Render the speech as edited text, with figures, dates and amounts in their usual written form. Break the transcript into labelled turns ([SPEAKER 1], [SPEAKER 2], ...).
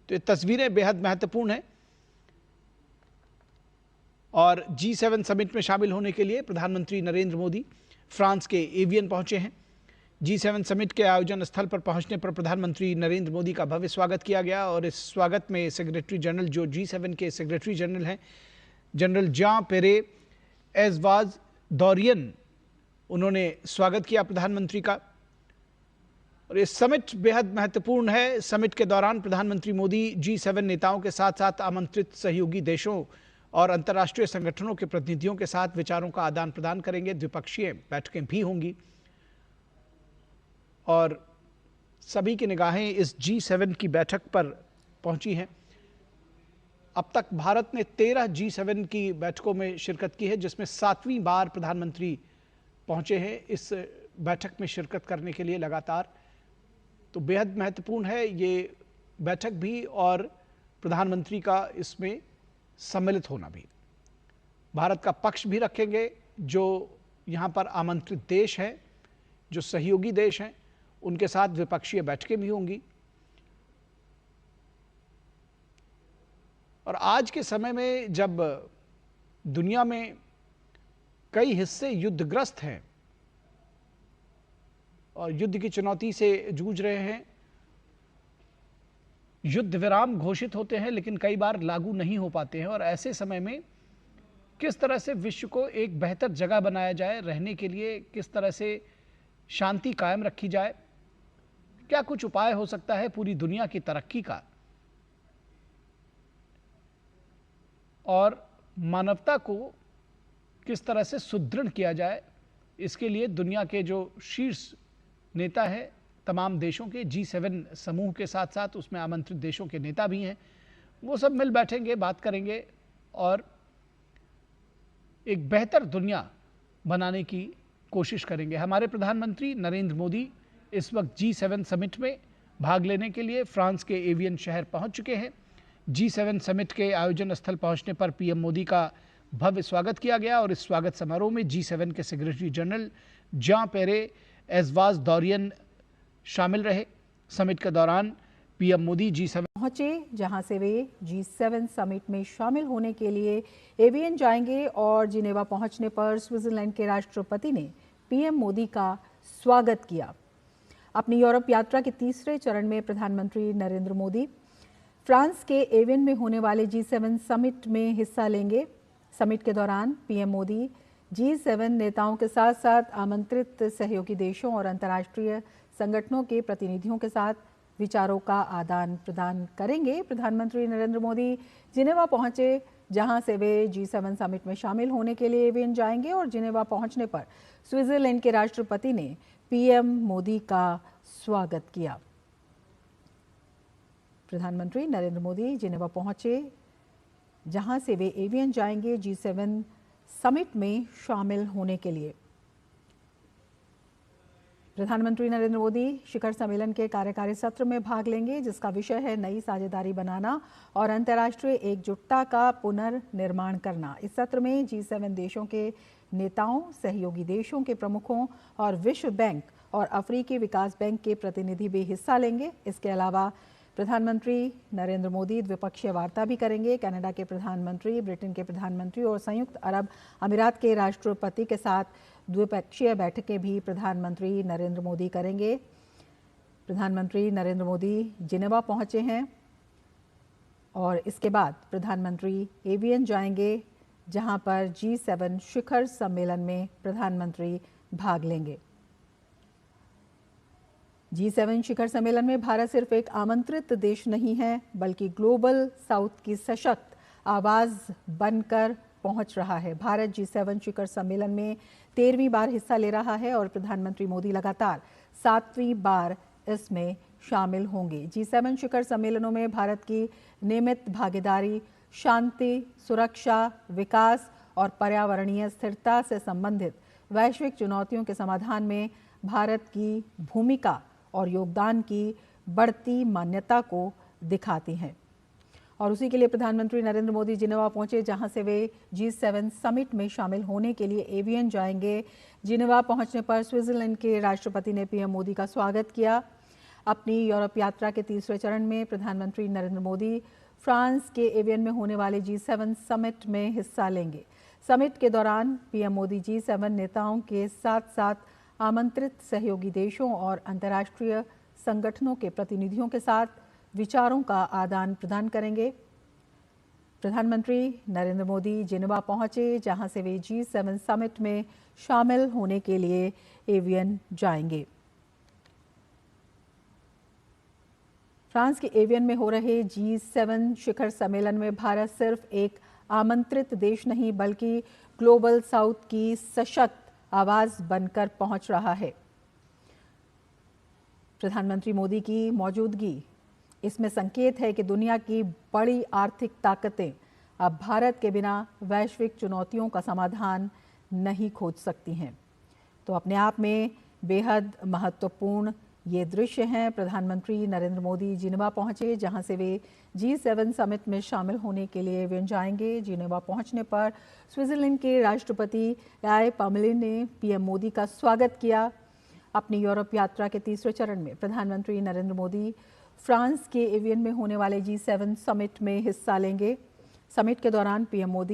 [SPEAKER 1] तो ये तस्वीरें बेहद महत्वपूर्ण हैं। और G7 समिट में शामिल होने के लिए प्रधानमंत्री नरेंद्र मोदी फ्रांस के एवियन पहुंचे हैं। G7 समिट के आयोजन स्थल पर पहुंचने पर प्रधानमंत्री नरेंद्र मोदी का भव्य स्वागत किया गया और इस स्वागत में सेक्रेटरी जनरल, जो G7 के सेक्रेटरी जनरल हैं, जनरल जां पेरे एजवाज दौरियन, उन्होंने स्वागत किया प्रधानमंत्री का। और ये समिट बेहद महत्वपूर्ण है। समिट के दौरान प्रधानमंत्री मोदी G7 नेताओं के साथ साथ आमंत्रित सहयोगी देशों और अंतर्राष्ट्रीय संगठनों के प्रतिनिधियों के साथ विचारों का आदान प्रदान करेंगे। द्विपक्षीय बैठकें भी होंगी और सभी की निगाहें इस G7 की बैठक पर पहुंची हैं। अब तक भारत ने 13 G7 की बैठकों में शिरकत की है, जिसमें 7वीं बार प्रधानमंत्री पहुंचे हैं इस बैठक में शिरकत करने के लिए लगातार। तो बेहद महत्वपूर्ण है ये बैठक भी और प्रधानमंत्री का इसमें सम्मिलित होना भी। भारत का पक्ष भी रखेंगे। जो यहाँ पर आमंत्रित देश हैं, जो सहयोगी देश हैं, उनके साथ द्विपक्षीय बैठकें भी होंगी। और आज के समय में जब दुनिया में कई हिस्से युद्धग्रस्त हैं और युद्ध की चुनौती से जूझ रहे हैं, युद्ध विराम घोषित होते हैं लेकिन कई बार लागू नहीं हो पाते हैं, और ऐसे समय में किस तरह से विश्व को एक बेहतर जगह बनाया जाए रहने के लिए, किस तरह से शांति कायम रखी जाए, क्या कुछ उपाय हो सकता है पूरी दुनिया की तरक्की का और मानवता को किस तरह से सुदृढ़ किया जाए, इसके लिए दुनिया के जो शीर्ष नेता हैं तमाम देशों के, G7 समूह के साथ साथ उसमें आमंत्रित देशों के नेता भी हैं, वो सब मिल बैठेंगे, बात करेंगे और एक बेहतर दुनिया बनाने की कोशिश करेंगे। हमारे प्रधानमंत्री नरेंद्र मोदी इस वक्त G7 समिट में भाग लेने के लिए फ्रांस के एवियन शहर पहुंच चुके हैं। G7 समिट के आयोजन स्थल पहुंचने पर पीएम मोदी का भव्य स्वागत किया गया और इस स्वागत समारोह में G7 के सेक्रेटरी जनरल जां पेरे एजवाज दौरियन शामिल रहे। समिट के दौरान पीएम मोदी G7
[SPEAKER 2] पहुंचे, जहां से वे G7 समिट में शामिल होने के लिए एवियन जाएंगे और जिनेवा पहुंचने पर स्विट्जरलैंड के राष्ट्रपति ने पीएम मोदी का स्वागत किया। अपनी यूरोप यात्रा के तीसरे चरण में प्रधानमंत्री नरेंद्र मोदी फ्रांस के एवियन में होने वाले G7 समिट में हिस्सा लेंगे। समिट के दौरान पीएम मोदी G7 नेताओं के साथ साथ आमंत्रित सहयोगी देशों और अंतर्राष्ट्रीय संगठनों के प्रतिनिधियों के साथ विचारों का आदान प्रदान करेंगे। प्रधानमंत्री नरेंद्र मोदी जिनेवा पहुंचे, जहां से वे G7 समिट में शामिल होने के लिए एवियन जाएंगे और जिनेवा पहुंचने पर स्विट्जरलैंड के राष्ट्रपति ने पीएम मोदी का स्वागत किया। प्रधानमंत्री नरेंद्र मोदी जिनेवा पहुंचे, जहां से वे एवियन जाएंगे G7 समिट में शामिल होने के लिए। प्रधानमंत्री नरेंद्र मोदी शिखर सम्मेलन के कार्यकारी सत्र में भाग लेंगे, जिसका विषय है नई साझेदारी बनाना और अंतर्राष्ट्रीय एकजुटता का पुनर्निर्माण करना। इस सत्र में G7 देशों के नेताओं, सहयोगी देशों के प्रमुखों और विश्व बैंक और अफ्रीकी विकास बैंक के प्रतिनिधि भी हिस्सा लेंगे। इसके अलावा प्रधानमंत्री नरेंद्र मोदी द्विपक्षीय वार्ता भी करेंगे। कनाडा के प्रधानमंत्री, ब्रिटेन के प्रधानमंत्री और संयुक्त अरब अमीरात के राष्ट्रपति के साथ द्विपक्षीय बैठकें भी प्रधानमंत्री नरेंद्र मोदी करेंगे। प्रधानमंत्री नरेंद्र मोदी जिनेवा पहुंचे हैं और इसके बाद प्रधानमंत्री एवियन जाएंगे, जहां पर G7 शिखर सम्मेलन में प्रधानमंत्री भाग लेंगे। G7 शिखर सम्मेलन में भारत सिर्फ एक आमंत्रित देश नहीं है, बल्कि ग्लोबल साउथ की सशक्त आवाज बनकर पहुंच रहा है। भारत G7 शिखर सम्मेलन में 13वीं बार हिस्सा ले रहा है और प्रधानमंत्री मोदी लगातार 7वीं बार इसमें शामिल होंगे। G7 शिखर सम्मेलनों में भारत की नियमित भागीदारी शांति, सुरक्षा, विकास और पर्यावरणीय स्थिरता से संबंधित वैश्विक चुनौतियों के समाधान में भारत की भूमिका और योगदान की बढ़ती मान्यता को दिखाती हैं। और उसी के लिए प्रधानमंत्री नरेंद्र मोदी जिनेवा पहुंचे, जहां से वे G7 समिट में शामिल होने के लिए एवियन जाएंगे। जिनेवा पहुंचने पर स्विट्जरलैंड के राष्ट्रपति ने पीएम मोदी का स्वागत किया। अपनी यूरोप यात्रा के तीसरे चरण में प्रधानमंत्री नरेंद्र मोदी फ्रांस के एवियन में होने वाले G7 समिट में हिस्सा लेंगे। समिट के दौरान पीएम मोदी G7 नेताओं के साथ साथ आमंत्रित सहयोगी देशों और अंतर्राष्ट्रीय संगठनों के प्रतिनिधियों के साथ विचारों का आदान प्रदान करेंगे। प्रधानमंत्री नरेंद्र मोदी जिनेवा पहुंचे, जहां से वे G7 समिट में शामिल होने के लिए एवियन जाएंगे। फ्रांस के एवियन में हो रहे G7 शिखर सम्मेलन में भारत सिर्फ एक आमंत्रित देश नहीं बल्कि ग्लोबल साउथ की सशक्त आवाज बनकर पहुंच रहा है। प्रधानमंत्री मोदी की मौजूदगी इसमें संकेत है कि दुनिया की बड़ी आर्थिक ताकतें अब भारत के बिना वैश्विक चुनौतियों का समाधान नहीं खोज सकती हैं। तो अपने आप में बेहद महत्वपूर्ण ये दृश्य हैं। प्रधानमंत्री नरेंद्र मोदी जिनेवा पहुंचे, जहां से वे G7 समिट में शामिल होने के लिए एवियन जाएंगे। जिनेवा पहुंचने पर स्विट्जरलैंड के राष्ट्रपति याय पामलिन ने पीएम मोदी का स्वागत किया। अपनी यूरोप यात्रा के तीसरे चरण में प्रधानमंत्री नरेंद्र मोदी फ्रांस के एवियन में होने वाले G7 समिट में हिस्सा लेंगे। समिट के दौरान पीएम मोदी